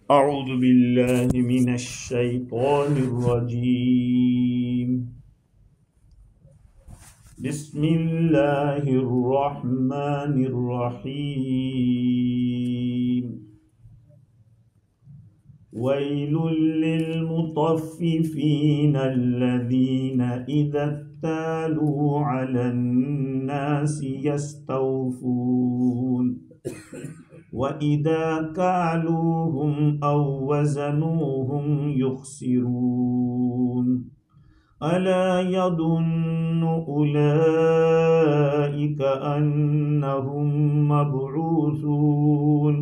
अऊज़ु बिल्लाहि मिनश शैतानिर रजीम। बिस्मिल्लाहिर रहमानिर रहीम। वैलुल लिल मुतफ्फिफीन अल्लज़ीना इज़ा इक्तालू अलन नासि यस्तौफून वइज़ा कालूहुम औ वज़नूहुम युख़सिरून अला यज़ुन्नु उलाइका अन्नहुम मबऊसून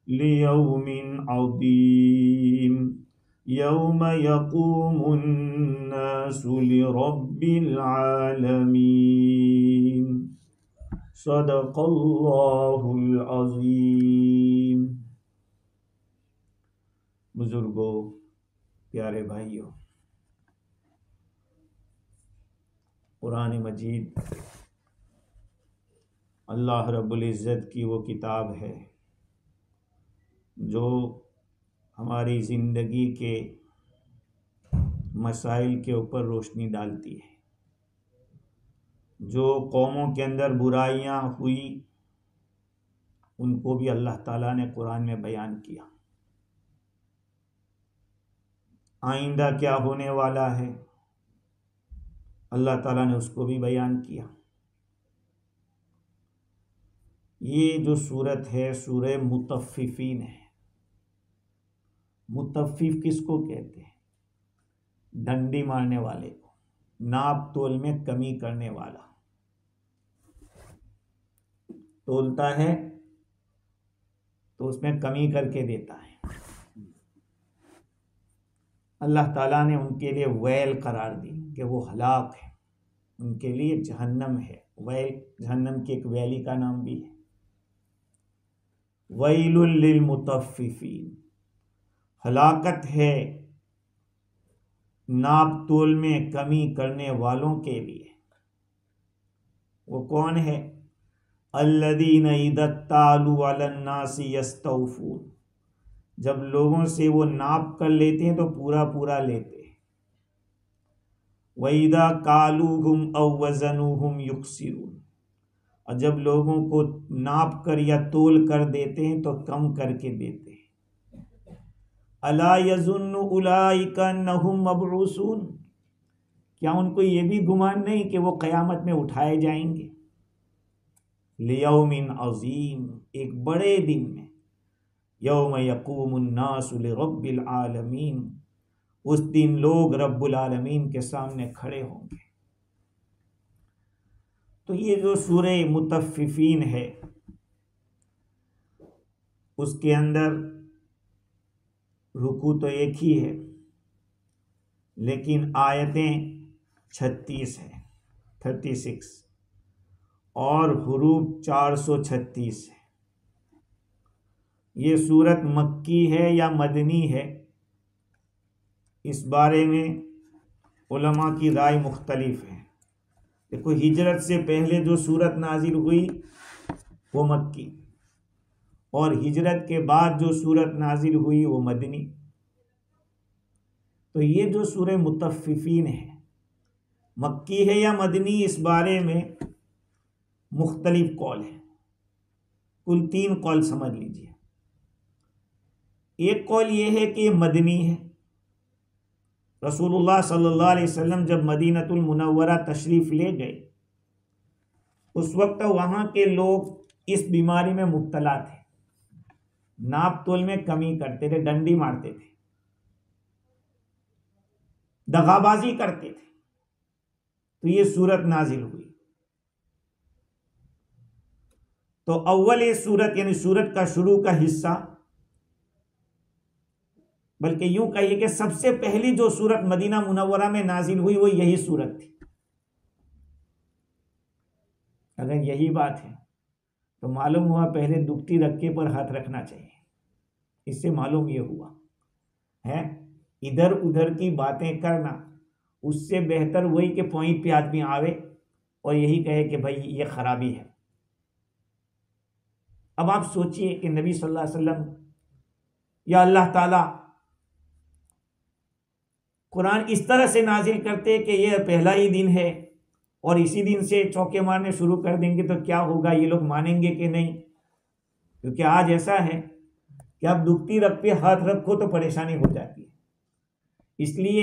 लियौमिन अज़ीम यौम यक़ूमुन नासु लिरब्बिल आलमीन। सदक़ल्लाहुल अज़ीम। बुजुर्गों, प्यारे भाइयों, कुरान मजीद अल्लाह रब्बुल इज़्ज़त की वो किताब है जो हमारी ज़िंदगी के मसाइल के ऊपर रोशनी डालती है। जो कौमों के अंदर बुराइयां हुई उनको भी अल्लाह ताला ने कुरान में बयान किया। आइंदा क्या होने वाला है अल्लाह ताला ने उसको भी बयान किया। ये जो सूरत है सूरह मुतफ्फिफीन है। मुतफ्फिफ किसको कहते हैं? डंडी मारने वाले को, नाप तोल में कमी करने वाला। तोलता है तो उसमें कमी करके देता है। अल्लाह ताला ने उनके लिए वैल करार दी कि वो हलाक है, उनके लिए जहन्नम है। वैल जहन्नम की एक वैली का नाम भी है। वैलुल लिल मुतफ्फिफीन, हलाकत है नाप तोल में कमी करने वालों के लिए। वो कौन है? अल्लज़ीना इज़ा इक्तालू अलन नासि यस्तौफून, जब लोगों से वो नाप कर लेते हैं तो पूरा पूरा लेते हैं। वइज़ा कालूहुम औ वज़नूहुम युख़सिरून, और जब लोगों को नाप कर या तोल कर देते हैं तो कम करके देते हैं। अला यज़ुन्नु उलाइका अन्नहुम मबऊसून, क्या उनको ये भी गुमान नहीं कि वो क़यामत में उठाए जाएंगे? लियौमिन अज़ीम, एक बड़े दिन में। यौम यक़ूमुन नासु लिरब्बिल आलमीन, उस दिन लोग रब्बुल आलमीन के सामने खड़े होंगे। तो ये जो सूरह मुतफ्फिफीन है उसके अंदर रुकू तो एक ही है लेकिन आयतें 36 है, 36, और हुरूफ 436 है। ये सूरत मक्की है या मदनी है, इस बारे में उलमा की राय मुख्तलिफ है। देखो, हिजरत से पहले जो सूरत नाजिल हुई वो मक्की, और हिजरत के बाद जो सूरत नाजिल हुई वो मदनी। तो ये जो सूरह मुतफ्फिफीन है मक्की है या मदनी, इस बारे में मुख्तलिफ कौल है। कुल 3 कौल समझ लीजिए। एक कौल ये है कि मदनी है। रसूलुल्लाह सल्लल्लाहु अलैहि वसल्लम जब मदीनतुल मुनव्वरा तशरीफ ले गए उस वक्त वहां के लोग इस बीमारी में मुब्तला थे, नाप तोल में कमी करते थे, डंडी मारते थे, दगाबाजी करते थे। तो ये सूरत नाजिल हुई। तो अव्वल ये सूरत यानी सूरत का शुरू का हिस्सा, बल्कि यूं कहिए कि सबसे पहली जो सूरत मदीना मुनव्वरा में नाजिल हुई वो यही सूरत थी। अगर यही बात है तो मालूम हुआ पहले दुखती रक्के पर हाथ रखना चाहिए। इससे मालूम ये हुआ है इधर उधर की बातें करना, उससे बेहतर वही कि पॉइंट पे आदमी आवे और यही कहे कि भाई ये खराबी है। अब आप सोचिए कि नबी सल्लल्लाहु अलैहि वसल्लम या अल्लाह ताला कुरान इस तरह से नाजिल करते कि ये पहला ही दिन है और इसी दिन से चौके मारने शुरू कर देंगे तो क्या होगा, ये लोग मानेंगे कि नहीं? क्योंकि आज ऐसा है कि आप दुखती रग पे हाथ रखो तो परेशानी हो जाती है, इसलिए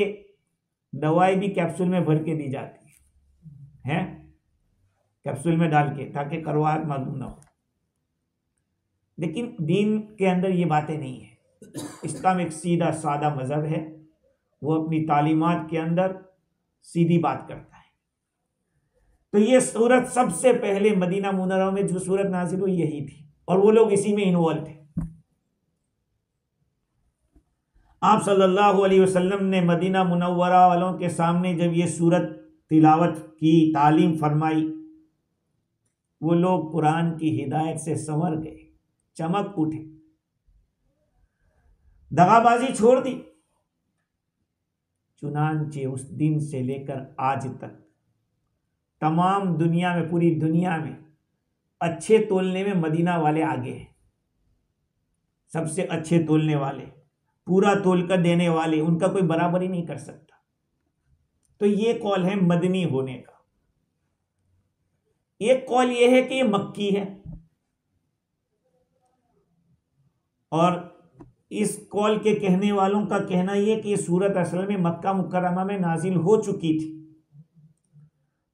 दवाई भी कैप्सूल में भर के दी जाती है, कैप्सूल में डाल के, ताकि करवाहट मालूम ना हो। लेकिन दीन के अंदर ये बातें नहीं है। इस्लाम एक सीधा सादा मजहब है, वो अपनी तालीमात के अंदर सीधी बात करता है। तो ये सूरत सबसे पहले मदीना मुनव्वरा में जो सूरत नाजिल हुई यही थी, और वो लोग इसी में इन्वॉल्व थे। आप सल्लल्लाहु अलैहि वसल्लम ने मदीना मुनव्वरा वालों के सामने जब ये सूरत तिलावत की, तालीम फरमाई, वो लोग कुरान की हिदायत से संवर गए, चमक उठे, दगाबाजी छोड़ दी। चुनांचे उस दिन से लेकर आज तक तमाम दुनिया में, पूरी दुनिया में अच्छे तोलने में मदीना वाले आगे हैं। सबसे अच्छे तोलने वाले, पूरा तोल कर देने वाले, उनका कोई बराबरी नहीं कर सकता। तो ये कौल है मदनी होने का। एक कौल ये है कि ये मक्की है, और इस कौल के कहने वालों का कहना यह कि ये सूरत असल में मक्का मुकर्रमा में नाजिल हो चुकी थी।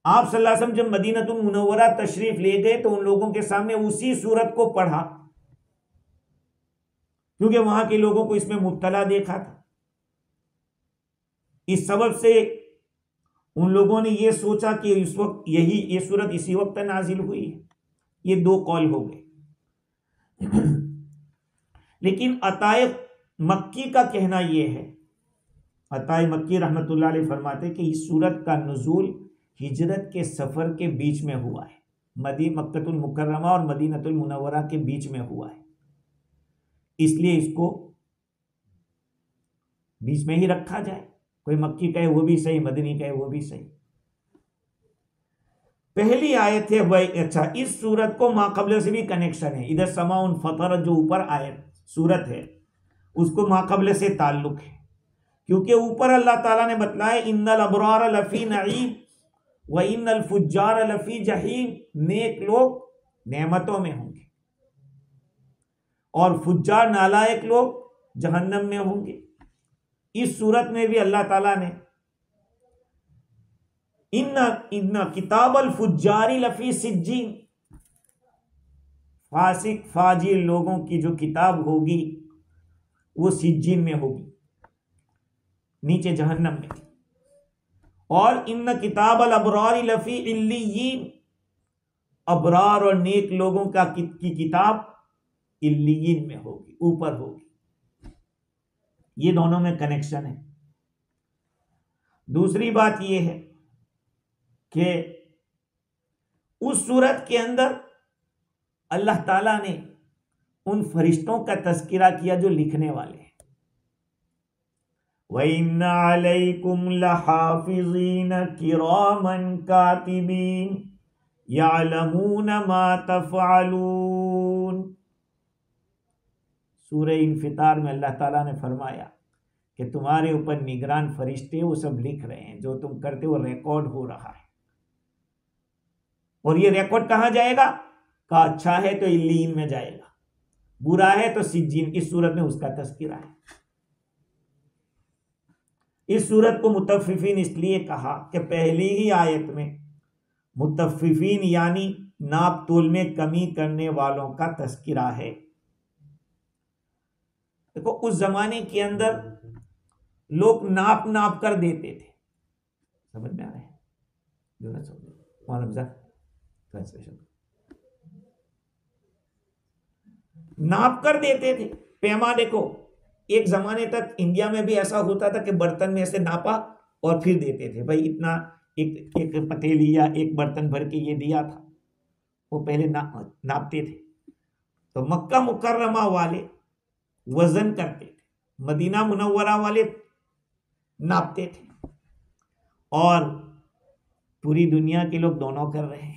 आप सल्लल्लाहु अलैहि वसल्लम जब मदीनतुल मुनव्वरा तशरीफ ले गए तो उन लोगों के सामने उसी सूरत को पढ़ा, क्योंकि वहां के लोगों को इसमें मुब्तला देखा था। इस सबब से उन लोगों ने यह सोचा कि इस वक्त ये सूरत इसी वक्त नाजिल हुई है। ये दो कौल हो गए। लेकिन अताए मक्की का कहना यह है, अताए मक्की रहमतुल्लाह अलैह फरमाते कि इस सूरत का नुज़ूल हिजरत के सफर के बीच में हुआ है, मक्कतुल मुकर्रमा और मदीनतुल मुनव्वरा के बीच में हुआ है, इसलिए इसको बीच में ही रखा जाए। कोई मक्की कहे वो भी सही, मदनी कहे वो भी सही। पहली आयत है वही। अच्छा, इस सूरत को माक़बल से भी कनेक्शन है। इधर समाउन फतर जो ऊपर आयत सूरत है उसको माक़बल से ताल्लुक है, क्योंकि ऊपर अल्लाह ताला ने बतलाया इन्नल अबरार लफी नईम व इन्नल फुज्जार लफी जहीम। नेक लोग नेमतों में होंगे और फुज्जार नालायक लोग जहन्नम में होंगे। इस सूरत में भी अल्लाह ताला ने इन्ना किताबल फुज्जारी लफी सिज्जीन, फासिक फाजिर लोगों की जो किताब होगी वो सिज्जीन में होगी, नीचे जहन्नम में। और इन्ना किताबल अबरारी लफी इल्लियीन, अबरार और नेक लोगों की किताब इल्लियीन में होगी, ऊपर होगी। ये दोनों में कनेक्शन है। दूसरी बात यह है कि उस सूरत के अंदर अल्लाह ताला ने उन फरिश्तों का तज़किरा किया जो लिखने वाले हैं। व इन्ना अलैकुम लहाफ़िज़ीन किरामन कातिबीन यअलमून मा तफ़अलून। सूरह इन्फितार में अल्लाह ताला ने फरमाया कि तुम्हारे ऊपर निगरान फरिश्ते वो सब लिख रहे हैं, जो तुम करते हो रिकॉर्ड हो रहा है। और ये रिकॉर्ड कहां जाएगा? का अच्छा है तो इल्लीन में जाएगा, बुरा है तो सिज्जीन। इस सूरत में उसका तज़किरा है। इस सूरत को मुतफ़्फ़िफ़ीन इसलिए कहा कि पहली ही आयत में मुतफ़्फ़िफ़ीन यानी नाप तोल में कमी करने वालों का तज़किरा है। देखो, उस जमाने के अंदर लोग नाप नाप कर देते थे। समझ में आ रहा है? ट्रांसलेशन नाप कर देते थे। पैमा देखो, एक जमाने तक इंडिया में भी ऐसा होता था कि बर्तन में ऐसे नापा और फिर देते थे, भाई इतना एक पतीली या एक बर्तन भर के ये दिया था, वो पहले नापते थे। तो मक्का मुकर्रमा वाले वजन करते थे, मदीना मुनव्वरा वाले नापते थे, और पूरी दुनिया के लोग दोनों कर रहे हैं।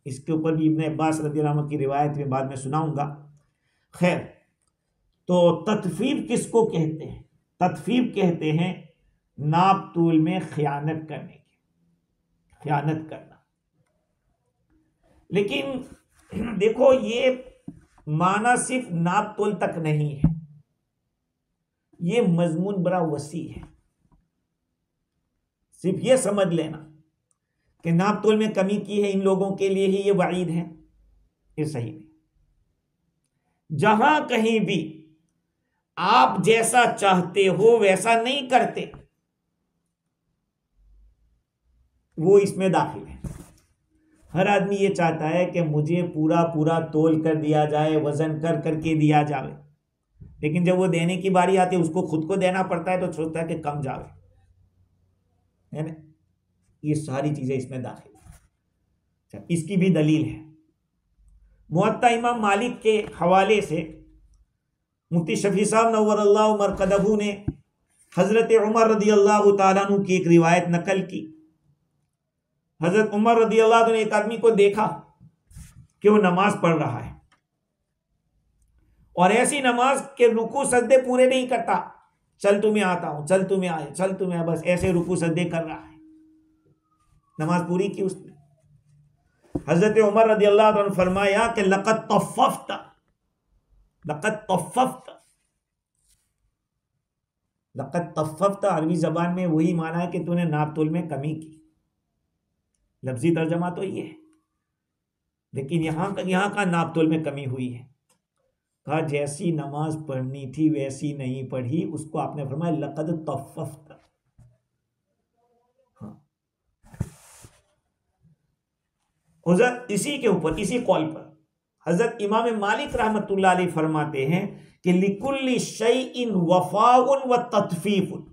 इसके ऊपर भी इब्न अब्बास रज़ियल्लाहु अन्हु की रिवायत में बाद में सुनाऊंगा। खैर, तो तत्फीफ किसको कहते हैं? तत्फीफ कहते हैं नाप तूल में खयानत करने की, खयानत करना। लेकिन देखो ये माना सिर्फ नाप तोल तक नहीं है, ये मजमून बड़ा वसी है। सिर्फ ये समझ लेना कि नाप तोल में कमी की है इन लोगों के लिए ही ये वईद है, ये सही नहीं। जहां कहीं भी आप जैसा चाहते हो वैसा नहीं करते, वो इसमें दाखिल है। हर आदमी ये चाहता है कि मुझे पूरा पूरा तोल कर दिया जाए, वजन कर करके दिया जाए, लेकिन जब वो देने की बारी आती है उसको खुद को देना पड़ता है तो सोचता है कि कम जावे, है ना। ये सारी चीजें इसमें दाखिल है। इसकी भी दलील है। मुअत्ता इमाम मालिक के हवाले से मुफ्ती शफी साहब नव्वरल्लाहु मरकदहू ने हजरत उमर रदियल्लाहु ताला अन्हु की एक रिवायत नकल की। हजरत उमर रदियल्लाहु अन्हु ने एक आदमी को देखा कि वो नमाज पढ़ रहा है और ऐसी नमाज के रुकू सजदे पूरे नहीं करता, चल तुम्हें आता हूं, चल तुम्हें आए, चल तुम्हें, बस ऐसे रुकू सजदे कर रहा है। नमाज पूरी की उसने। हजरत उमर रदियल्लाहु अन्हु फरमाया कि लक़द तफ़फ़त, लक़द तफ़फ़त, लक़द तफ़फ़त अरबी जबान में वही माना है कि तूने नाप तोल में कमी की। लफ्जी तर्जमा तो ये है, लेकिन यहां का नाप तोल में कमी हुई है। कहा जैसी नमाज पढ़नी थी वैसी नहीं पढ़ी, उसको आपने फरमाया लक़द तफ़फ़त। हाँ, हज़रत इसी के ऊपर, इसी कौल पर हजरत इमाम मालिक रहमतुल्लाह अलैह फरमाते हैं कि लिकुल्लि शैइन वफ़ाउन व तत्फ़ीफ़ुन,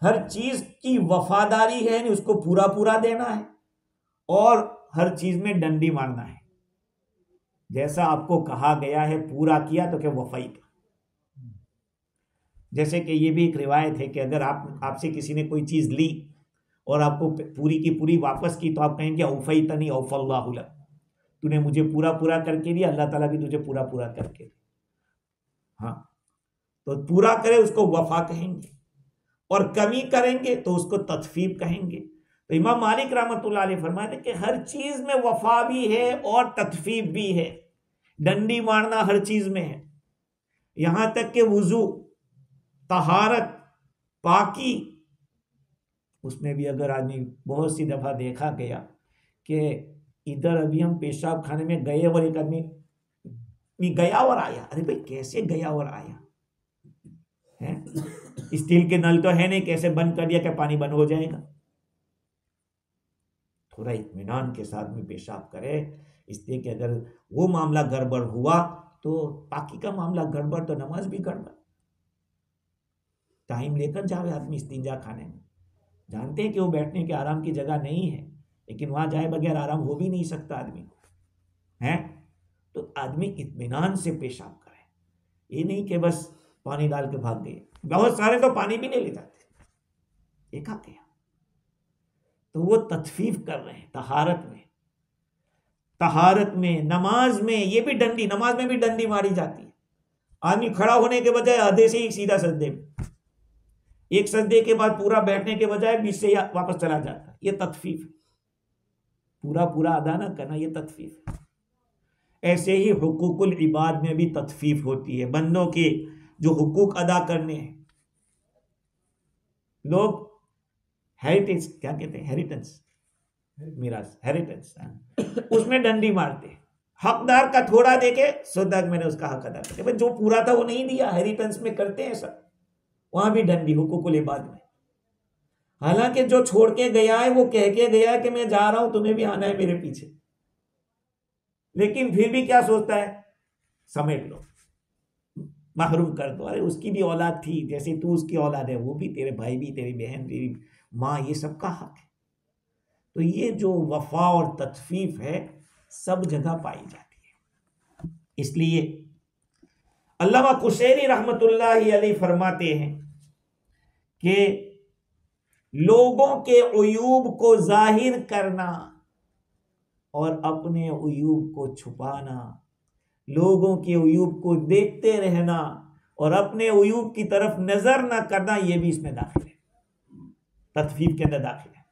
हर चीज की वफादारी है, उसको पूरा पूरा देना है, और हर चीज में डंडी मारना है। जैसा आपको कहा गया है पूरा किया तो क्या वफाई का। जैसे कि ये भी एक रिवायत है कि अगर आपसे किसी ने कोई चीज ली और आपको पूरी की पूरी वापस की तो आप कहेंगे औफ़ैतनी औफ़ल्लाहु लक, तूने मुझे पूरा पूरा करके दिया, अल्लाह ताला भी तुझे पूरा पूरा करके दिया। हाँ, तो पूरा करे उसको वफा कहेंगे, और कमी करेंगे तो उसको तत्फीफ कहेंगे। तो इमाम मालिक रहमतुल्लाह अलैह फरमाते कि हर चीज में वफा भी है और तत्फीफ भी है, डंडी मारना हर चीज में है। यहां तक कि वुजू, तहारत, पाकी, उसमें भी अगर आदमी, बहुत सी दफा देखा गया कि इधर अभी हम पेशाब खाने में गए और एक आदमी गया और आया, अरे भाई कैसे गया और आया है? स्टील के नल तो है नहीं, कैसे बंद कर दिया क्या पानी बंद हो जाएगा? थोड़ा इत्मीनान के साथ में पेशाब करे, इसलिए कि अगर वो मामला गड़बड़ हुआ तो बाकी का मामला गड़बड़ तो नमाज भी गड़बड़। टाइम लेकर जावे आदमी इस्तिंजा खाने में, जानते हैं कि वो बैठने के आराम की जगह नहीं है, लेकिन वहां जाए बगैर आराम हो भी नहीं सकता आदमी को, है। तो आदमी इत्मीनान से पेशाब करे, ये नहीं कि बस पानी डाल के भाग गए। बहुत सारे तो पानी भी नहीं ले जाते, देखा गया। तो वो तत्फीफ कर रहे हैं तहारत में, तहारत में, नमाज में। ये भी डंडी, नमाज में भी डंडी मारी जाती है। आदमी खड़ा होने के बजाय आधे से ही सीधा सजदे में, एक सजदे के बाद पूरा बैठने के बजाय बीच से वापस चला जाता है, ये तत्फीफ है। पूरा पूरा अदा ना करना, ये तत्फीफ है। ऐसे ही हुकूकुल इबाद में भी तत्फीफ होती है, बंदों के जो हुकूक अदा करने हैं। लोग हेरिटेज, क्या कहते हैं, हेरिटेंस, मिरास, हेरिटेंस, उसमें डंडी मारते हैं। हकदार का थोड़ा देके सोचा मैंने उसका हक अदा कर, जो पूरा था वो नहीं दिया। हेरिटेंस में करते हैं सब, वहां भी डंडी हुकूकुल इबाद में। हालांकि जो छोड़ के गया है वो कह के गया है कि मैं जा रहा हूं, तुम्हें भी आना है मेरे पीछे, लेकिन फिर भी क्या सोचता है, समेट लो, महरूम कर दो। अरे उसकी भी औलाद थी, जैसे तू उसकी औलाद है, वो भी तेरे भाई भी, तेरी बहन, तेरी माँ, ये सबका हक है। तो ये जो वफा और तत्फीफ है सब जगह पाई जाती है। इसलिए अल्लामा कुशैरी रहमतुल्लाहि अलैह फरमाते हैं कि लोगों के उयूब को जाहिर करना और अपने उयूब को छुपाना लोगों के उयूब को देखते रहना और अपने उयूब की तरफ नजर ना करना, यह भी इसमें दाखिल है, तत्फीफ के अंदर दाखिल है।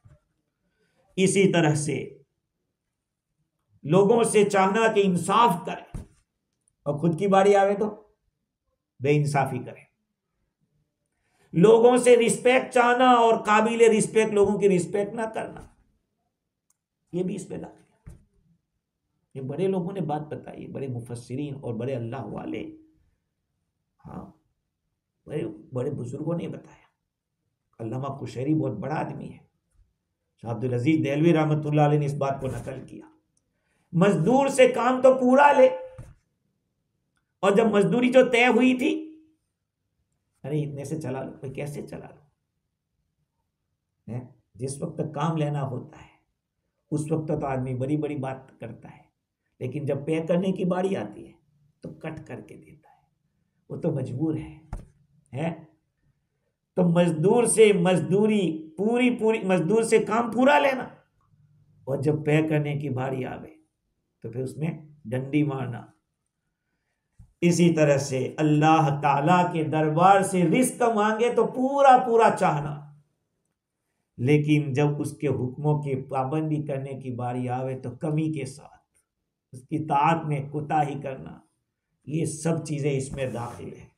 इसी तरह से लोगों से चाहना कि इंसाफ करें और खुद की बारी आवे तो बेइंसाफी करें। लोगों से रिस्पेक्ट चाहना और काबिल रिस्पेक्ट लोगों की रिस्पेक्ट ना करना, यह भी इसमें दाखिल है। ये बड़े लोगों ने बात बताई, बड़े मुफस्सिरीन और बड़े अल्लाह वाले, हाँ बड़े बड़े बुजुर्गों ने बताया। अल्लामा कुशैरी बहुत बड़ा आदमी है, शाह अब्दुल अजीज देहलवी रहमतुल्लाह अलैह ने इस बात को नकल किया। मजदूर से काम तो पूरा ले, और जब मजदूरी जो तय हुई थी, अरे इतने से चला लो, भाई कैसे चला लो है? जिस वक्त काम लेना होता है उस वक्त तो आदमी बड़ी बड़ी बात करता है, लेकिन जब पे करने की बारी आती है तो कट करके देता है, वो तो मजबूर है? तो मजदूर से मजदूरी पूरी पूरी, मजदूर से काम पूरा लेना, और जब पे करने की बारी आवे तो फिर उसमें डंडी मारना। इसी तरह से अल्लाह ताला के दरबार से रिस्क मांगे तो पूरा पूरा चाहना, लेकिन जब उसके हुक्मों की पाबंदी करने की बारी आवे तो कमी के साथ उसकी ताअत में कोताही करना, ये सब चीजें इसमें दाखिल है।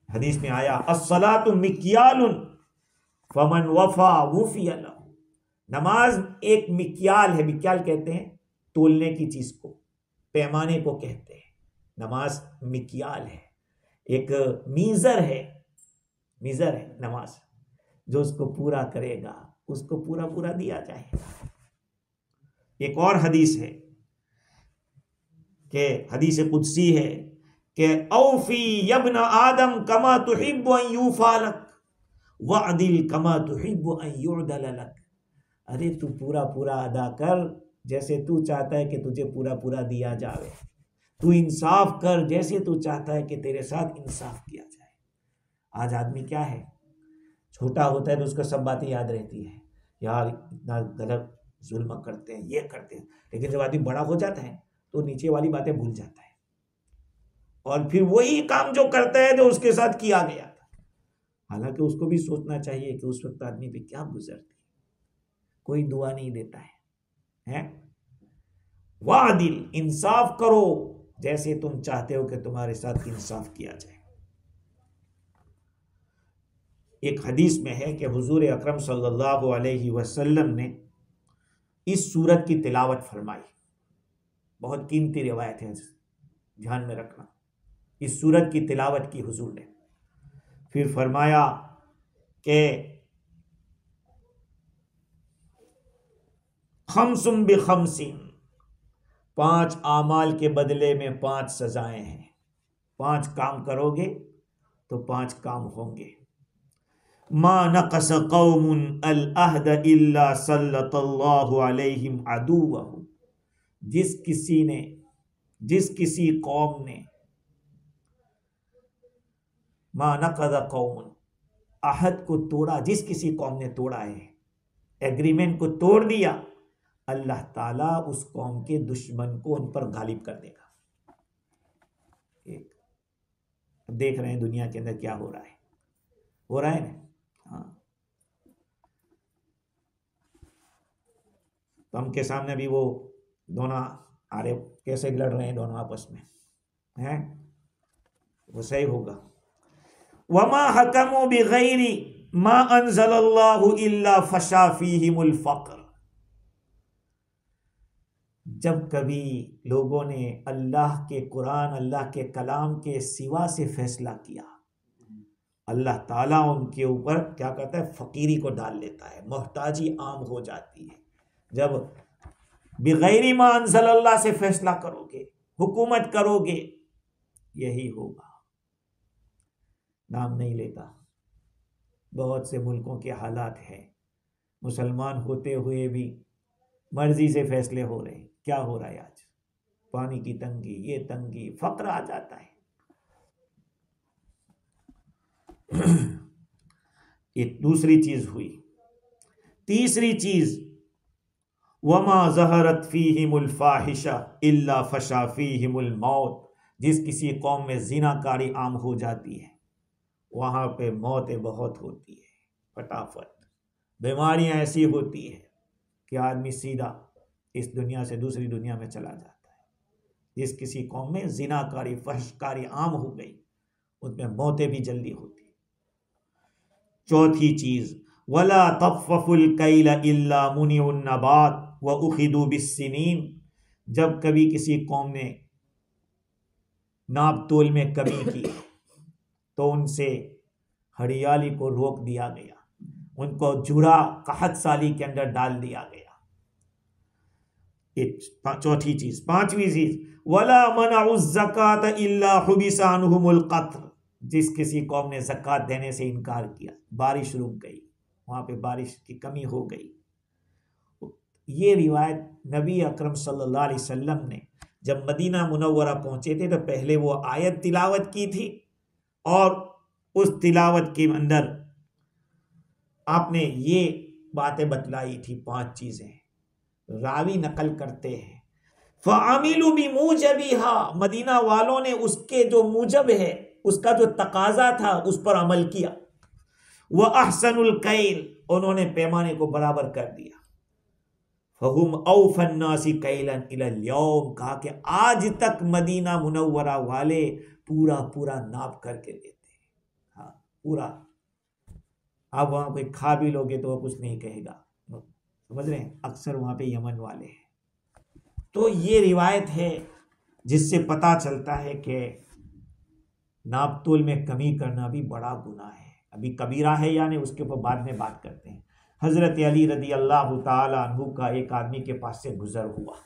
हदीस में आया अस्सलातु मिक्यालुन फमन वफा वुफिया लहु। नमाज एक मिक्याल है, मिक्याल कहते हैं तोलने की चीज को, पैमाने को कहते हैं। नमाज मिक्याल है, एक मीजर है, मीजर है नमाज, जो उसको पूरा करेगा उसको पूरा पूरा दिया जाएगा। एक और हदीस है कि हदीस कुदसी है कि औफी यब्न आदम कमा तुहिब्बु अन यूफा लक वअदिल कमा तुहिब्बु अन युअदल लक। अरे तू पूरा पूरा अदा कर जैसे तू चाहता है कि तुझे पूरा पूरा दिया जाए। तू इंसाफ कर जैसे तू चाहता है कि तेरे साथ इंसाफ किया जाए। आज आदमी क्या है, छोटा होता है तो उसको सब बातें याद रहती है, यार इतना गलत जुल्म करते हैं, ये करते हैं, लेकिन जब आदमी बड़ा हो जाता है तो नीचे वाली बातें भूल जाता है और फिर वही काम जो करता है जो उसके साथ किया गया था। हालांकि उसको भी सोचना चाहिए कि उस वक्त आदमी पे क्या गुजरती है, कोई दुआ नहीं देता है? वादिल, इंसाफ करो जैसे तुम चाहते हो कि तुम्हारे साथ इंसाफ किया जाए। एक हदीस में है कि हुजूर अकरम सल्लल्लाहु अलैहि वसल्लम ने इस सूरत की तिलावत फरमाई। बहुत कीमती रिवायत है, ध्यान में रखना। इस सूरत की तिलावत की हुजूर ने, फिर फरमाया कि खम्सुम बिखम्सिन, 5 आमाल के बदले में 5 सजाएं हैं। 5 काम करोगे तो 5 काम होंगे। मा नक़स कौमुन अल अहद इल्ला सल्लल्लाहु अलैहिम अदुव्वहु। जिस किसी कौम ने, मा नक़ज़ कौमुन, अहद को तोड़ा, जिस किसी कौम ने तोड़ा है, एग्रीमेंट को तोड़ दिया, अल्लाह ताला उस कौम के दुश्मन को उन पर गालिब कर देगा। देख रहे हैं दुनिया के अंदर क्या हो रहा है ना। हाँ, तो हम के सामने भी वो दोनों आ रहे, कैसे लड़ रहे हैं दोनों आपस में, हैं? वो सही होगा। वमा हकमु बिगैरी मा अंज़लल्लाहु इल्ला फशा फीहिमुल फ़क़्र। जब कभी लोगों ने अल्लाह के कुरान, अल्लाह के कलाम के सिवा से फैसला किया, अल्लाह ताला उनके ऊपर क्या करता है, फकीरी को डाल लेता है, मोहताजी आम हो जाती है। जब बिगैरी मा अंज़लल्लाह से फैसला करोगे, हुकूमत करोगे, यही होगा। नाम नहीं लेता, बहुत से मुल्कों के हालात हैं, मुसलमान होते हुए भी मर्जी से फैसले हो रहे हैं। क्या हो रहा है आज? पानी की तंगी, ये तंगी, फक्र आ जाता है। ये दूसरी चीज हुई। तीसरी चीज, वमा ज़हरत फ़ीहिमुल फ़ाहिशा इल्ला फ़शा फ़ीहिमुल मौत, जिस किसी कौम में ज़िनाकारी आम हो जाती है वहाँ पे मौतें बहुत होती है, फटाफट। बीमारियाँ ऐसी होती है कि आदमी सीधा इस दुनिया से दूसरी दुनिया में चला जाता है। जिस किसी कौम में ज़िनाकारी फहशकारी आम हो गई उसमें मौतें भी जल्दी होती। चौथी चीज़, वला तफ़फ़ुल कैल इल्ला मुनिउन नबात व उखिदू बिस्सिनीन, जब कभी किसी कौम ने नाप तोल में कमी की तो उनसे हरियाली को रोक दिया गया, उनको जुड़ा कहत साली के अंदर डाल दिया गया। चौथी चीज। पांचवी चीज, वला मनाउ ज़कात इल्ला हुबिसा अन्हुमुल क़त्र, जिस किसी कौम ने ज़कात देने से इनकार किया, बारिश रुक गई, वहां पे बारिश की कमी हो गई। ये रिवायत नबी अकरम सल्लल्लाहु अलैहि वसल्लम ने जब मदीना मुनव्वरा पहुंचे थे तो पहले वो आयत तिलावत की थी और उस तिलावत के अंदर आपने ये बातें बतलाई थी। 5 चीजें रावी नकल करते हैं, फ़अमिलू बिमूजबिहा, मदीना वालों ने उसके जो मूजब है, उसका जो तकाजा था उस पर अमल किया। व अहसनुल कैल, उन्होंने पैमाने को बराबर कर दिया। फहुम औफन नासी कैलन इलल यौम, कहा कि आज तक मदीना मुनव्वरा वाले पूरा पूरा नाप करके देते हैं। हाँ, पूरा। आप वहां पे खा भी लोगे तो वो कुछ नहीं कहेगा, समझ रहे हैं। अक्सर वहां पे यमन वाले हैं। तो ये रिवायत है जिससे पता चलता है कि नाप तोल में कमी करना भी बड़ा गुनाह है। अभी कबीरा है या नहीं उसके ऊपर बाद में बात करते हैं। हजरत अली रदी अल्लाह ताला अन्हु का एक आदमी के पास से गुजर हुआ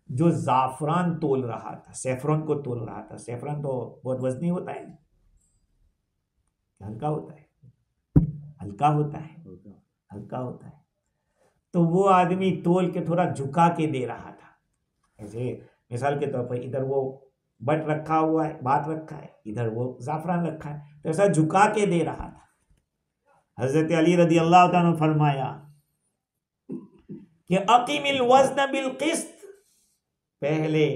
जो जाफरान तोल रहा था, सेफरन को तोल रहा था। सेफरन तो बहुत वजनी होता है, हल्का होता है, हल्का होता है, हल्का होता है। तो वो आदमी तोल के थोड़ा झुका के दे रहा था। ऐसे मिसाल के तौर पर इधर वो बट रखा हुआ है, बात रखा है, इधर वो जाफरान रखा है, तो ऐसा झुका के दे रहा था। हजरत अली रदी अल्लाह तआला ने फरमाया कि अकीमिल वज़न बिल क़िस्त, पहले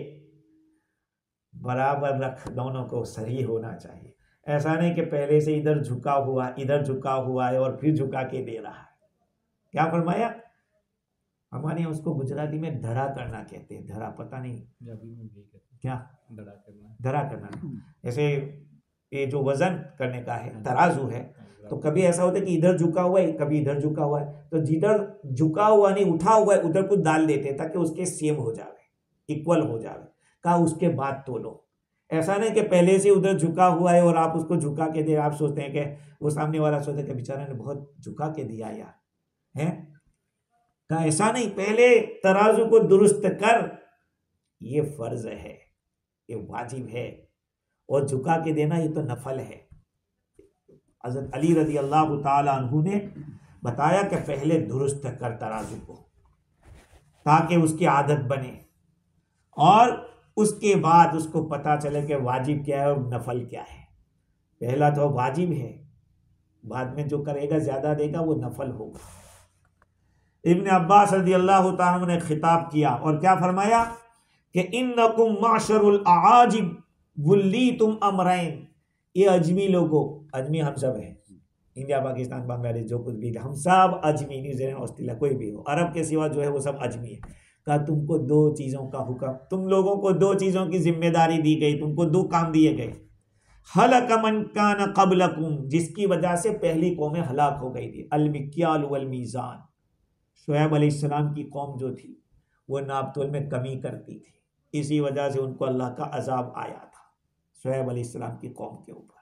बराबर रख, दोनों को सही होना चाहिए। ऐसा नहीं कि पहले से इधर झुका हुआ, इधर झुका हुआ है और फिर झुका के दे रहा है। क्या फरमाया? हमारे यहाँ उसको गुजराती में धरा करना कहते हैं। धरा पता नहीं क्या, धरा करना। जैसे ये जो वजन करने का है, तराजू है, तो कभी ऐसा होता है कि इधर झुका हुआ है, कभी इधर झुका हुआ है, तो जिधर झुका हुआ नहीं उठा हुआ है उधर कुछ डाल देते ताकि उसके सेम हो जाए, इक्वल हो जाए। कहा उसके बाद तोलो। ऐसा नहीं कि पहले से उधर झुका हुआ है और आप उसको झुका के दे, आप सोचते हैं कि वो सामने वाला सोचते कि बेचारा ने बहुत झुका के दिया यार, है। कहा ऐसा नहीं, पहले तराजू को दुरुस्त कर, ये फर्ज है, ये वाजिब है, और झुका के देना ये तो नफल है। हज़रत अली रज़ी अल्लाह ताला अन्हु ने बताया कि पहले दुरुस्त कर तराजू को ताकि उसकी आदत बने, और उसके बाद उसको पता चले कि वाजिब क्या है और नफल क्या है। पहला तो वाजिब है, बाद में जो करेगा ज्यादा देगा वो नफल होगा। इब्न अब्बास रज़ी अल्लाह ताला अन्हु ने खिताब किया और क्या फरमाया कि इन्नकुम माशरुल आजिब वुल्लीतुम अमरैन, ये अजमी लोगों, अजमी हम सब हैं, इंडिया पाकिस्तान बांग्लादेश जो कुछ भी, हम सब अजमी, न्यूजीलैंड ऑस्ट्रेलिया कोई भी हो, अरब के सिवा जो है वो सब अजमी है। कहा तुमको 2 चीज़ों का हुक्म, तुम लोगों को 2 चीज़ों की जिम्मेदारी दी गई, तुमको 2 काम दिए गए। हलक मन कान क़ब्लकुम, जिसकी वजह से पहली कौमें हलाक हो गई थी। अल-मिक्याल वल मीज़ान, शुएब अलैहिस्सलाम की कौम जो थी वो नाप तोल में कमी करती थी, इसी वजह से उनको अल्लाह का अजाब आया था शुएब अलैहिस्सलाम की कौम के ऊपर।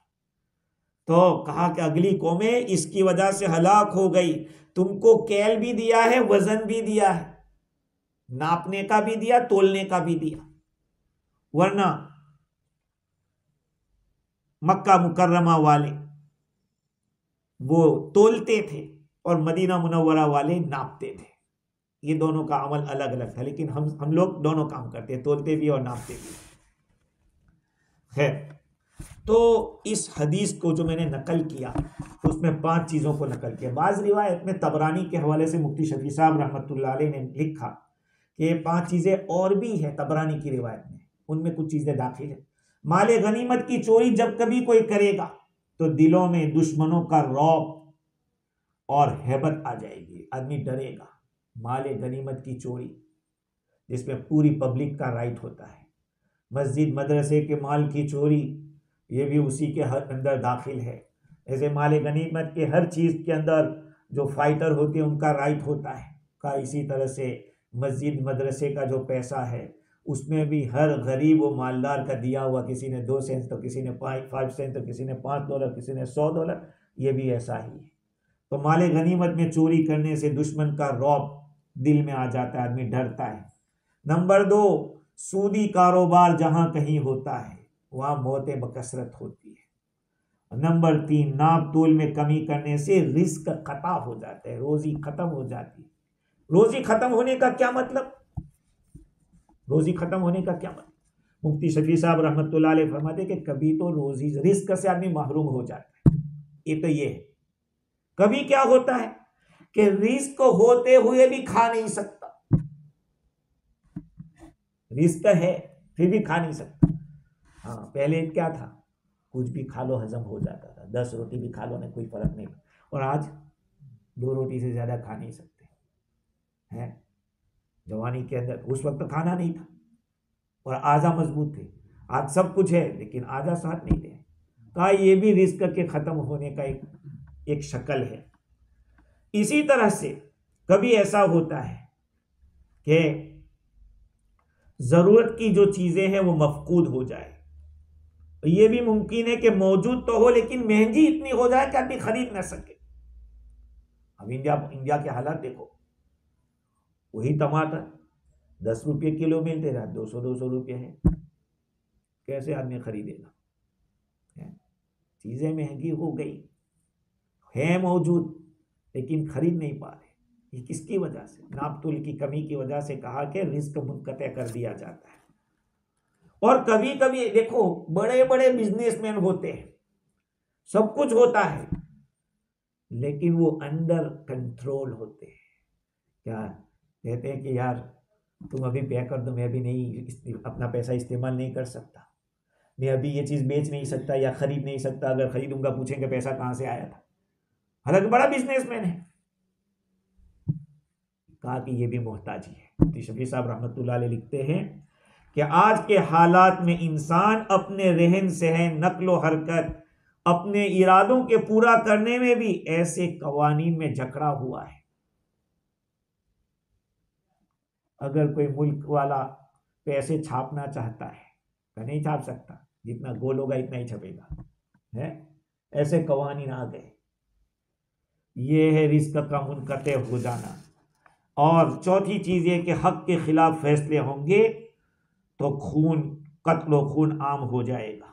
तो कहा कि अगली कौमें इसकी वजह से हलाक हो गई। तुमको कैल भी दिया है, वजन भी दिया है, नापने का भी दिया, तोलने का भी दिया। वरना मक्का मुकर्रमा वाले वो तोलते थे और मदीना मुनव्वरा वाले नापते थे। ये दोनों का अमल अलग अलग था, लेकिन हम लोग दोनों काम करते, तोलते भी और नापते भी। खैर, तो इस हदीस को जो मैंने नकल किया तो उसमें 5 चीज़ों को नकल किया। बाज़ रिवायत में तबरानी के हवाले से मुफ्ती शफी साहब रहमतुल्लाह अलैह ने लिखा कि 5 चीज़ें और भी हैं तबरानी की रिवायत में, उनमें कुछ चीज़ें दाखिल है। माले गनीमत की चोरी जब कभी कोई करेगा तो दिलों में दुश्मनों का रौब और हैबत आ जाएगी, आदमी डरेगा। माले गनीमत की चोरी जिसमें पूरी पब्लिक का राइट होता है। मस्जिद मदरसे के माल की चोरी ये भी उसी के अंदर दाखिल है। ऐसे माले गनीमत के हर चीज़ के अंदर जो फाइटर होते हैं उनका राइट होता है का। इसी तरह से मस्जिद मदरसे का जो पैसा है उसमें भी हर गरीब व मालदार का दिया हुआ, किसी ने 2 सेंट तो किसी ने 5 सेंट तो किसी ने $5, किसी ने $100, ये भी ऐसा ही है। तो माले गनीमत में चोरी करने से दुश्मन का रौब दिल में आ जाता है, आदमी डरता है। नंबर 2, सूदी कारोबार जहां कहीं होता है वहां मौतें बकसरत होती है। नंबर 3, नाप तोल में कमी करने से रिस्क खता हो जाता है, रोजी खत्म हो जाती है। रोजी खत्म होने का क्या मतलब? रोजी खत्म होने का क्या मतलब? मुफ्ती शफी साहब रहमतुल्लाह अलैह फरमाते कि कभी तो रोजी रिस्क से आदमी महरूम हो जाता है। ये तो ये है। कभी क्या होता है कि रिस्क होते हुए भी खा नहीं सकता, रिस्क है फिर भी खा नहीं सकता। हाँ, पहले क्या था, कुछ भी खा लो हजम हो जाता था, 10 रोटी भी खा लो ना कोई फर्क नहीं। और आज 2 रोटी से ज्यादा खा नहीं सकते हैं। जवानी के अंदर उस वक्त तो खाना नहीं था और आजा मजबूत थे। आज सब कुछ है लेकिन आजा साथ नहीं दे। कहा ये भी रिस्क के खत्म होने का एक शक्ल है। इसी तरह से कभी ऐसा होता है कि जरूरत की जो चीजें हैं वो मफकूद हो जाए। ये भी मुमकिन है कि मौजूद तो हो लेकिन महंगी इतनी हो जाए कि आदमी खरीद ना सके। अब इंडिया के हालात देखो, वही टमाटर 10 रुपये किलो मिलते रहा, 200 रुपये है, कैसे आदमी खरीदेगा? चीजें महंगी हो गई, है मौजूद लेकिन खरीद नहीं पा रहे। ये किसकी वजह से? नापतोल की कमी की वजह से। कहा कि रिस्क मुनक़ते कर दिया जाता है। और कभी कभी देखो बड़े बड़े बिजनेसमैन होते हैं, सब कुछ होता है लेकिन वो अंडर कंट्रोल होते हैं। क्या कहते हैं कि यार तुम अभी पे कर दो, मैं अभी नहीं अपना पैसा इस्तेमाल नहीं कर सकता, मैं अभी ये चीज़ बेच नहीं सकता या खरीद नहीं सकता, अगर खरीदूंगा पूछेंगे पैसा कहाँ से आया था। हालांकि बड़ा बिजनेसमैन है। कहा कि ये भी मोहताजी है। शफी साहब रहमतुल्लाह अलैह लिखते हैं कि आज के हालात में इंसान अपने रहन सहन, नक्लो हरकत, अपने इरादों के पूरा करने में भी ऐसे कवानीन में जकड़ा हुआ है। अगर कोई मुल्क वाला पैसे छापना चाहता है तो नहीं छाप सकता, जितना गोल होगा इतना ही छपेगा, है ऐसे कवानीन आ गए। ये है रिस्क का मुनक़ते हो जाना। और चौथी चीज़ ये कि हक के खिलाफ फैसले होंगे तो कत्ल व खून आम हो जाएगा।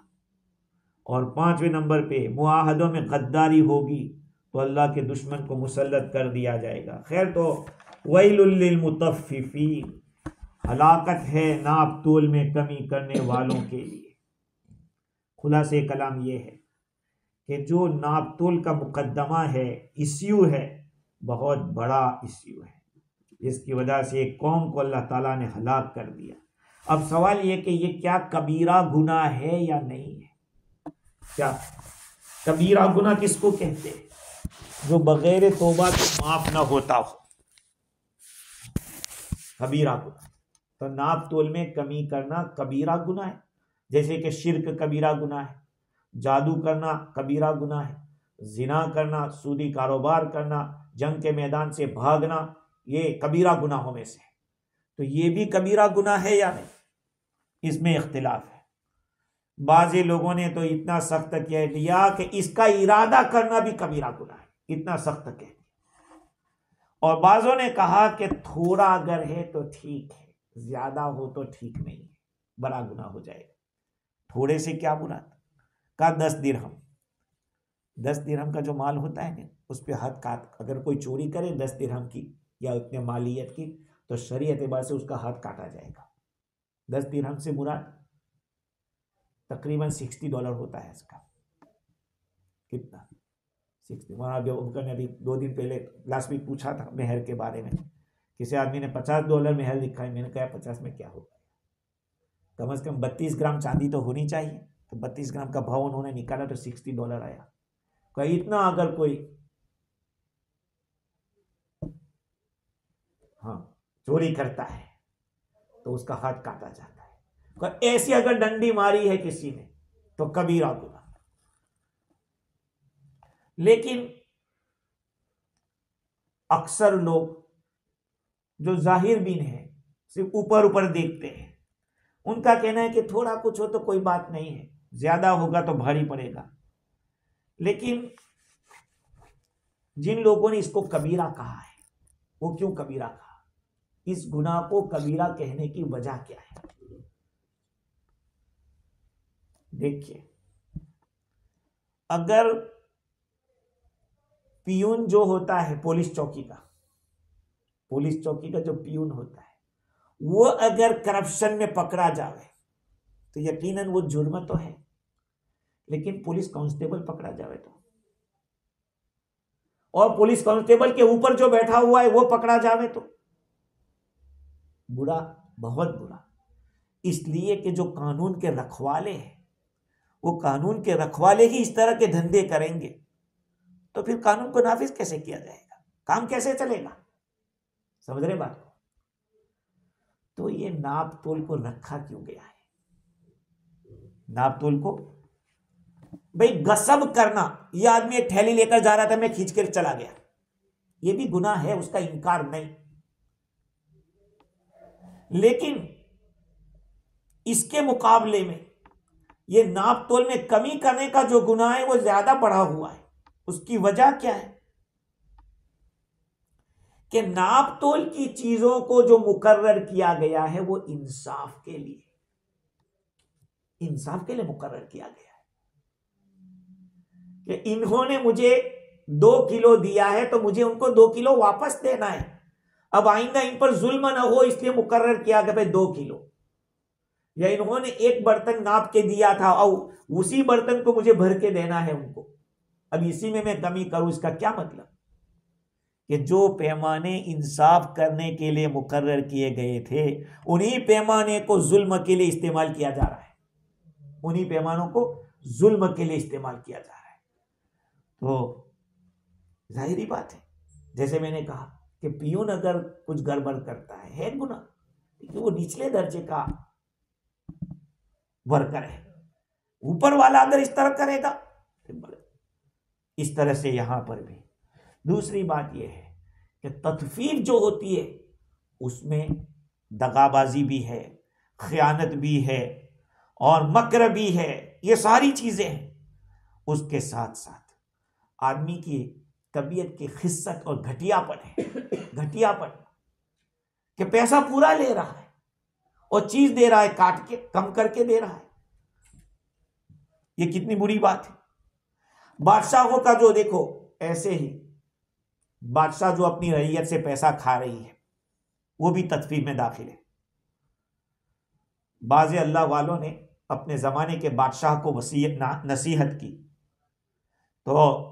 और 5वें नंबर पे मुआहदों में गद्दारी होगी तो अल्लाह के दुश्मन को मुसल्लत कर दिया जाएगा। खैर, तो वैलुल लिल मुतफ्फिफीन, हलाकत है नाप तोल में कमी करने वालों के लिए। खुलासे कलाम ये है कि जो नाप तोल का मुकद्दमा है, इश्यू है, बहुत बड़ा इश्यू है, जिसकी वजह से एक कौम को अल्लाह ताला ने हलाक कर दिया। अब सवाल ये कि ये क्या कबीरा गुनाह है या नहीं है? क्या कबीरा गुनाह किसको कहते हैं? जो बगैर तौबा के माफ ना होता हो, कबीरा गुनाह। तो नाप तोल में कमी करना कबीरा गुनाह है। जैसे कि शिर्क कबीरा गुनाह है, जादू करना कबीरा गुनाह है, जिना करना, सूदी कारोबार करना, जंग के मैदान से भागना, ये कबीरा गुनाहों में से है। तो ये भी कबीरा गुनाह है या नहीं, इसमें इख्तिलाफ है। बाज़ी लोगों ने तो इतना सख्त कह दिया कि इसका इरादा करना भी कबीरा गुनाह है, इतना सख्त कह दिया। और बाज़ों ने कहा कि थोड़ा अगर है तो ठीक है, ज्यादा हो तो ठीक नहीं है, बड़ा गुनाह हो जाएगा। थोड़े से क्या मुराद? का 10 दिरहम, 10 दिरहम का जो माल होता है ना, उस पर हाथ काट, अगर कोई चोरी करे 10 दिरहम की या उतने मालियत की, तो शरीयत एतबार से उसका हाथ काटा जाएगा। 10 दिरहम से मुराद तकरीबन $60 होता है इसका। कितना? 60। वहाँ उनका ने अभी 2 दिन पहले लास्ट वीक पूछा था मेहर के बारे में, किसी आदमी ने $50 मेहर लिखा है। मैंने कहा 50 में क्या होगा, कम से कम 32 ग्राम चांदी तो होनी चाहिए। तो 32 ग्राम का भाव उन्होंने निकाला तो $60 आया। कहीं इतना अगर कोई हाँ चोरी करता है तो उसका हाथ काटा जाता है। ऐसी अगर डंडी मारी है किसी ने तो कबीरा गुनाह। लेकिन अक्सर लोग जो जाहिर बीन है, सिर्फ ऊपर ऊपर देखते हैं, उनका कहना है कि थोड़ा कुछ हो तो कोई बात नहीं है, ज्यादा होगा तो भारी पड़ेगा। लेकिन जिन लोगों ने इसको कबीरा कहा है, वो क्यों कबीरा कहा, इस गुनाह को कबीरा कहने की वजह क्या है? देखिए, अगर पियून जो होता है पुलिस चौकी का जो पियून होता है, वो अगर करप्शन में पकड़ा जाए तो यकीनन वो जुर्म तो है। लेकिन पुलिस कांस्टेबल पकड़ा जाए तो, और पुलिस कांस्टेबल के ऊपर जो बैठा हुआ है वो पकड़ा जाए तो बुरा, बहुत बुरा। इसलिए कि जो कानून के रखवाले हैं, वो कानून के रखवाले ही इस तरह के धंधे करेंगे तो फिर कानून को नाफिज कैसे किया जाएगा, काम कैसे चलेगा? समझ रहे बात को? तो ये नाप तोल को रखा क्यों गया है? नाप तोल को, भाई गसब करना, ये आदमी एक थैली लेकर जा रहा था, मैं खींच कर चला गया, ये भी गुनाह है, उसका इनकार नहीं। लेकिन इसके मुकाबले में ये नाप तोल में कमी करने का जो गुनाह है वो ज्यादा बढ़ा हुआ है। उसकी वजह क्या है कि नाप तोल की चीजों को जो मुकर्रर किया गया है वो इंसाफ के लिए मुकर्रर किया गया है कि इन्होंने मुझे 2 किलो दिया है तो मुझे उनको 2 किलो वापस देना है। अब आइंदा इन पर जुल्म ना हो इसलिए मुकर्रर किया गया भाई 2 किलो। या इन्होंने एक बर्तन नाप के दिया था और उसी बर्तन को मुझे भर के देना है उनको, अब इसी में मैं कमी करूं, इसका क्या मतलब? कि जो पैमाने इंसाफ करने के लिए मुकर्रर किए गए थे, उन्हीं पैमाने को जुल्म के लिए इस्तेमाल किया जा रहा है, उन्हीं पैमानों को जुल्म के लिए इस्तेमाल किया जा रहा है। तो जाहिरी बात है, जैसे मैंने कहा कि पियून अगर कुछ गड़बड़ करता है गुनाह, क्योंकि वो निचले दर्जे का वर्कर है। ऊपर वाला अगर इस तरह करेगा, इस तरह से यहां पर भी। दूसरी बात यह है कि तत्फीफ जो होती है उसमें दगाबाजी भी है, खयानत भी है और मकर भी है, ये सारी चीजें हैं। उसके साथ साथ आदमी की तबीयत की खिस्सत और घटियापन है, घटियापन कि पैसा पूरा ले रहा है और चीज दे रहा है काट के, कम करके दे रहा है। ये कितनी बुरी बात है। बादशाहों का जो देखो, ऐसे ही बादशाह जो अपनी रईयत से पैसा खा रही है वो भी तत्फीफ में दाखिल है। बाज़ अल्लाह वालों ने अपने जमाने के बादशाह को वसीयत नसीहत की तो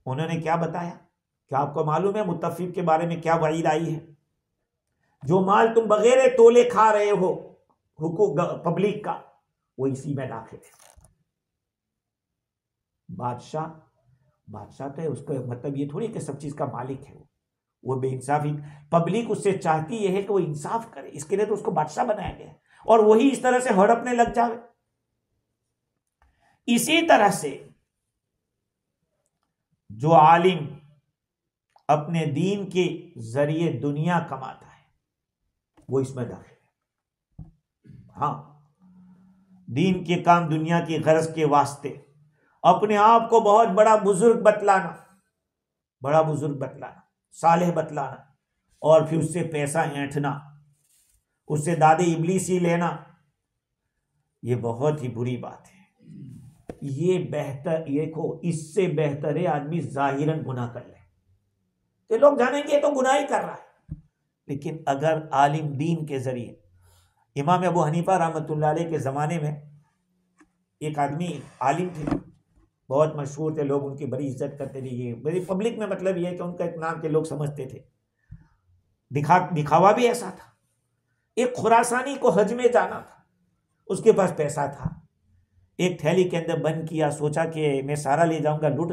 उन्होंने क्या बताया? क्या आपको मालूम है मुत्तफिफ के बारे में क्या वईद आई है? जो माल तुम बगैर तोले खा रहे हो हुकूक पब्लिक का, वो इसी में दाखिल है। बादशाह तो है, उसको मतलब ये थोड़ी कि सब चीज का मालिक है वो बेइंसाफी, पब्लिक उससे चाहती है कि वो इंसाफ करे, इसके लिए तो उसको बादशाह बनाया गया है, और वही इस तरह से हड़पने लग जाए। इसी तरह से जो आलिम अपने दीन के जरिए दुनिया कमाता है वो इसमें दाखिल है। हाँ, दीन के काम, दुनिया की गरज के वास्ते अपने आप को बहुत बड़ा बुजुर्ग बतलाना, सालेह बतलाना, और फिर उससे पैसा ऐंठना, उससे दादे इबलीसी लेना, ये बहुत ही बुरी बात है। ये बेहतर, देखो इससे बेहतर है आदमी जाहिरन गुनाह कर ले, तो लोग जानेंगे तो गुनाह ही कर रहा है। लेकिन अगर आलिम दीन के जरिए, इमाम अबू हनीफा रहमतुल्लाह अलैह के जमाने में एक आदमी आलिम थे, बहुत मशहूर थे, लोग उनकी बड़ी इज्जत करते थे। ये बड़ी पब्लिक में मतलब ये है कि उनका एक नाम के लोग समझते थे। दिखावा भी ऐसा था। एक खुरासानी को हज में जाना था, उसके पास पैसा था, एक थैली के अंदर बंद किया, सोचा कि मैं सारा ले जाऊंगा, लूट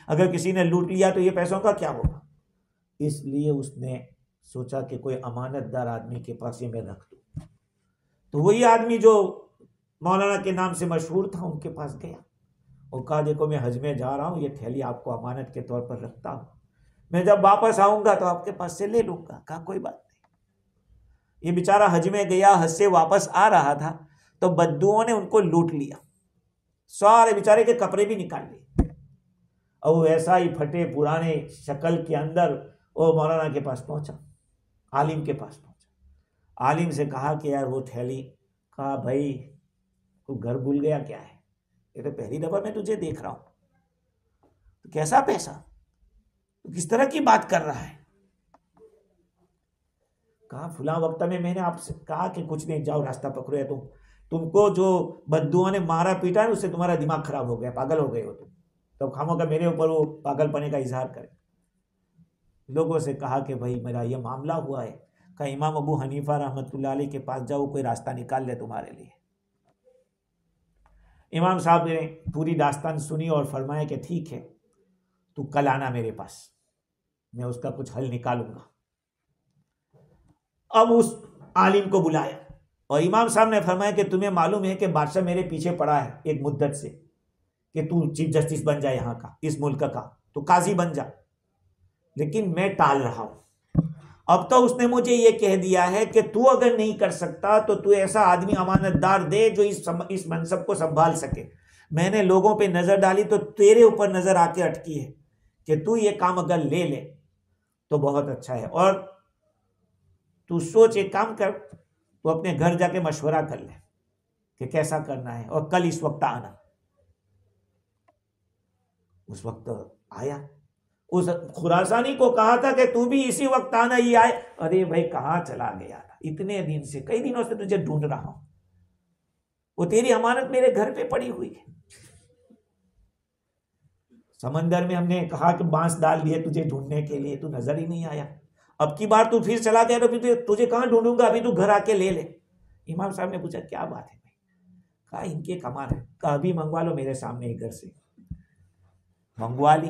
अगर किसी ने लूट लिया तो ये पैसों का क्या होगा। इसलिए उसने सोचा कि कोई अमानतदार आदमी के पास ये मैं रख दूं। तो वही आदमी जो मौलाना के नाम से मशहूर था उनके पास गया और कहा देखो मैं हज में जा रहा हूँ, ये थैली आपको अमानत के तौर पर रखता हूँ, मैं जब वापस आऊंगा तो आपके पास से ले लूंगा। कहा कोई बात नहीं। ये बेचारा हज में गया, हज से वापस आ रहा था तो बद्दुओं ने उनको लूट लिया, सारे बेचारे के कपड़े भी निकाल लिए और वो ऐसा ही फटे पुराने शक्ल के अंदर वो मौलाना के पास पहुंचा, आलिम के पास पहुंचा। आलिम से कहा कि यार वो थैली। कहा भाई तू घर भूल गया क्या है, ये तो पहली दफा मैं तुझे देख रहा हूं, तो कैसा पैसा, तो किस तरह की बात कर रहा है। कहा फुला वक्त में मैंने आपसे कहा कि कुछ नहीं, जाओ रास्ता पकड़ो, या तुमको जो बद्दुओं ने मारा पीटा है उससे तुम्हारा दिमाग खराब हो गया, पागल हो गए हो तुम, तो खामोगा मेरे ऊपर वो पागलपने का इजहार करे। लोगों से कहा कि भाई मेरा ये मामला हुआ है। कहा इमाम अबू हनीफा रहमतुल्लाह अलैह के पास जाओ, कोई रास्ता निकाल ले तुम्हारे लिए। इमाम साहब ने पूरी दास्तान सुनी और फरमाया कि ठीक है, तू कल आना मेरे पास, मैं उसका कुछ हल निकालूंगा। अब उस आलिम को बुलाया और इमाम साहब ने फरमाया कि तुम्हें मालूम है कि बादशाह मेरे पीछे पड़ा है एक मुद्दत से कि तू चीफ जस्टिस बन जा यहाँ का, इस मुल्क का, तो काजी बन जा, लेकिन मैं टाल रहा हूं। अब तो उसने मुझे ये कह दिया है कि तू अगर नहीं कर सकता तो तू ऐसा आदमी अमानतदार दे जो इस मनसब को संभाल सके। मैंने लोगों पे नजर डाली तो तेरे ऊपर नजर आके अटकी है कि तू ये काम अगर ले ले तो बहुत अच्छा है, और तू सोच, एक काम कर, तू अपने घर जाके मशवरा कर ले कि कैसा करना है और कल इस वक्त आना। उस वक्त आया, उस खुरासानी को कहा था कि तू भी इसी वक्त आना, ही आए। अरे भाई कहाँ चला गया था, इतने दिन से, कई दिनों से तुझे ढूंढ रहा हूं, वो तेरी अमानत मेरे घर पे पड़ी हुई है। समंदर में हमने कहा कि बांस डाल दिए तुझे ढूंढने के लिए, तू नजर ही नहीं आया। अब की बार तू फिर चला गया तो फिर तुझे कहां ढूंढूंगा, अभी तू घर आके ले ले। इमाम साहब ने पूछा क्या बात है भाई। कहा इनके कमाल है। कहा अभी मंगवा लो मेरे सामने ही घर से। मंगवा ली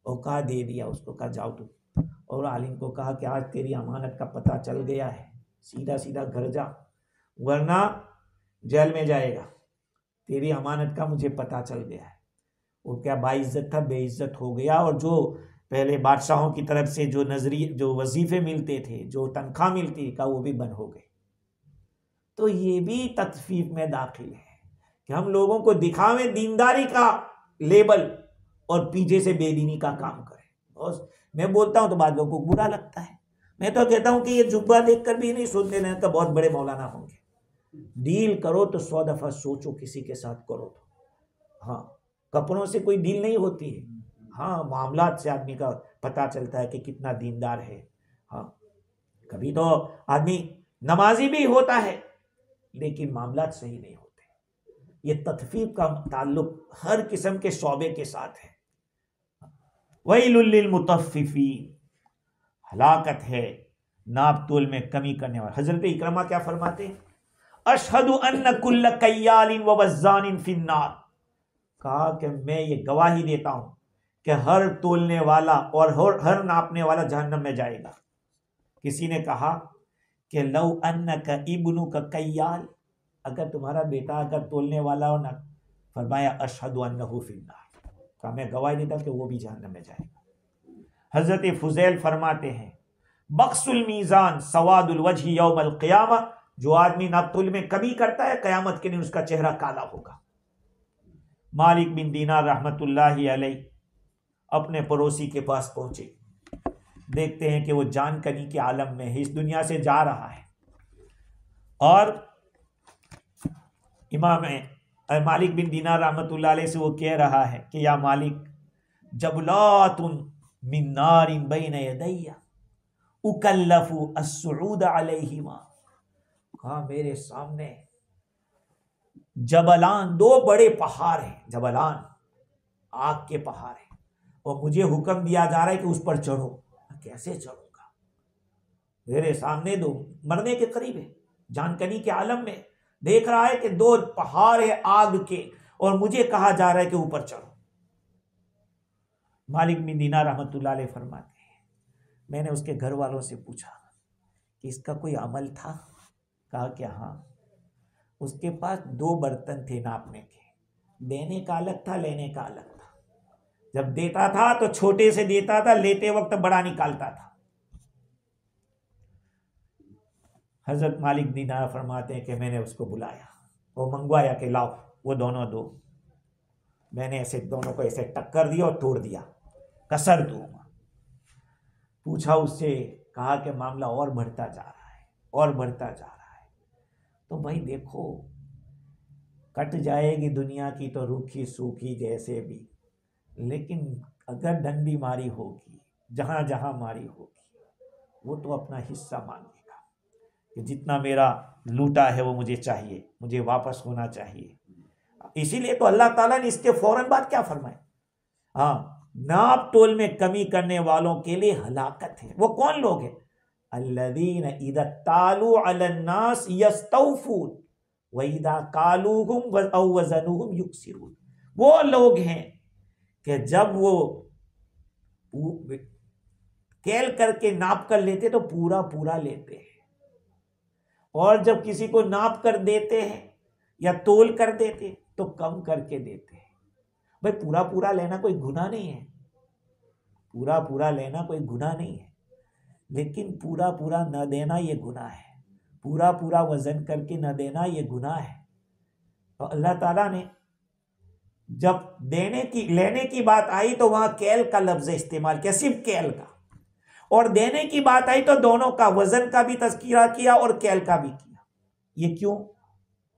और कहा दे दिया उसको, कहा जाओ तू। और आलिम को कहा कि आज तेरी अमानत का पता चल गया है, सीधा सीधा घर जा वरना जेल में जाएगा, तेरी अमानत का मुझे पता चल गया है। वो क्या बाइज्जत था, बेइज्जत हो गया। और जो पहले बादशाहों की तरफ से जो नजरिए, जो वजीफे मिलते थे, जो तनख्वाह मिलती, का वो भी बंद हो गए। तो ये भी तत्फीफ में दाखिल है कि हम लोगों को दिखावे दीनदारी का लेबल और पीछे से बेदीनी का काम करें। और मैं बोलता हूं तो बाद लोगों को बुरा लगता है। मैं तो कहता हूं कि ये जुब्बा देखकर भी नहीं सोचने लेना तो बहुत बड़े मौलाना होंगे। डील करो तो 100 दफा सोचो, किसी के साथ करो तो। हाँ, कपड़ों से कोई डील नहीं होती है। हाँ, मामलात से आदमी का पता चलता है कि कितना दीनदार है। हाँ, कभी तो आदमी नमाजी भी होता है लेकिन मामलात सही नहीं होते। ये तत्फीफ का ताल्लुक हर किस्म के शौबे के साथ है। वैलुल लिल मुतफ्फिफीन, हलाकत है नाप तोल में कमी करने वाले। हजरत इकरमा क्या फरमाते हैं, अशहदु अन्न कुल्ल कय्यालिन व वज़्ज़ानिन फिन्नार। कहा कि मैं ये गवाही देता हूं कि हर तोलने वाला और हर नापने वाला जहन्नम में जाएगा। किसी ने कहा कि लौ अन्नका इब्नुका कय्याल, अगर तुम्हारा बेटा अगर तोलने वाला हो ना, फरमाया अशहदु अन्नहु फिन्नार, कहा मैं गवाही देता हूं कि वो भी जहन्नम में जाएगा। हजरत फुजैल फरमाते हैं, बक्सुल मीज़ान सवादुल वजही यौमल क़ियामा, जो आदमी नापतोल में कमी करता है कयामत के दिन उसका चेहरा काला होगा। मालिक बिन दीनार रहमतुल्लाहि अलैह अपने पड़ोसी के पास पहुंचे, देखते हैं कि वो जानकनी के आलम में है, इस दुनिया से जा रहा है। और इमाम मालिक बिन दीनार रहमतुल्लाह अलैह से वो कह रहा है कि या मालिक, जबलातुन मिन नारिन बैन यदैया उकल्लफु अस्सुऊद अलैहिमा। कहा मेरे सामने जबलान, दो बड़े पहाड़ हैं, जबलान आग के पहाड़ हैं और मुझे हुक्म दिया जा रहा है कि उस पर चढ़ो। कैसे चढ़ूंगा? मेरे सामने दो मरने के करीब है, जानकनी के आलम में देख रहा है कि दो पहाड़ है आग के और मुझे कहा जा रहा है कि ऊपर चढ़ो। मालिक बिन दीनार रहमतुल्लाह अलैह फरमाते हैं, मैंने उसके घर वालों से पूछा कि इसका कोई अमल था? कहा कि हाँ, उसके पास 2 बर्तन थे नापने के, देने का अलग था, लेने का अलग था। जब देता था तो छोटे से देता था, लेते वक्त बड़ा निकालता था। हजरत मालिक दीनार फरमाते हैं कि मैंने उसको बुलाया और मंगवाया कि लाओ वो दोनों दो। मैंने ऐसे दोनों को ऐसे टक्कर दिया और तोड़ दिया, कसर दूंगा। पूछा उससे, कहा कि मामला और बढ़ता जा रहा है और बढ़ता जा रहा है। तो भाई देखो, कट जाएगी दुनिया की तो रूखी सूखी जैसे भी, लेकिन अगर डंडी मारी होगी, जहां जहां मारी होगी, वो तो अपना हिस्सा मांगेगा कि जितना मेरा लूटा है वो मुझे चाहिए, मुझे वापस होना चाहिए। इसीलिए तो अल्लाह ताला ने इसके फौरन बाद क्या फरमाया? हाँ, नाप तोल में कमी करने वालों के लिए हलाकत है। वो कौन लोग हैं? अल्लज़ीना इज़ा तालू अलन्नास यस्तौफून व इज़ा कालूहुम औ वज़नुहुम युक्सिरून। वो लोग हैं कि जब वो कैल करके नाप कर लेते तो पूरा पूरा लेते हैं, और जब किसी को नाप कर देते हैं या तोल कर देते तो कम करके देते हैं। भाई पूरा पूरा लेना कोई गुनाह नहीं है, पूरा पूरा लेना कोई गुनाह नहीं है, लेकिन पूरा पूरा न देना ये गुनाह है। पूरा पूरा वजन करके न देना ये गुनाह है। तो अल्लाह ताला ने जब लेने की बात आई तो वहां कैल का लफ्ज इस्तेमाल किया, सिर्फ कैल का, और देने की बात आई तो दोनों का, वजन का भी तज़किरा किया और कैल का भी किया। ये क्यों?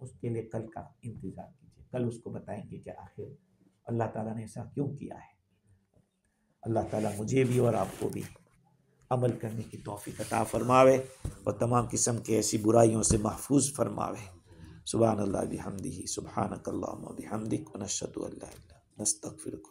उसके लिए कल का इंतजार कीजिए, कल उसको बताएंगे कि आखिर अल्लाह ताला ने ऐसा क्यों किया है। अल्लाह ताला मुझे भी और आपको भी अमल करने की तौफीक अता फरमावे और तमाम किस्म के ऐसी बुराइयों से महफूज फरमावे। सुभान अल्लाह बिहम्दिही, सुभानक अल्लाहुम्मा बिहम्दिक, व नशहदु अल्ला इलाहा इल्ला अंत, नस्तगफिरुक।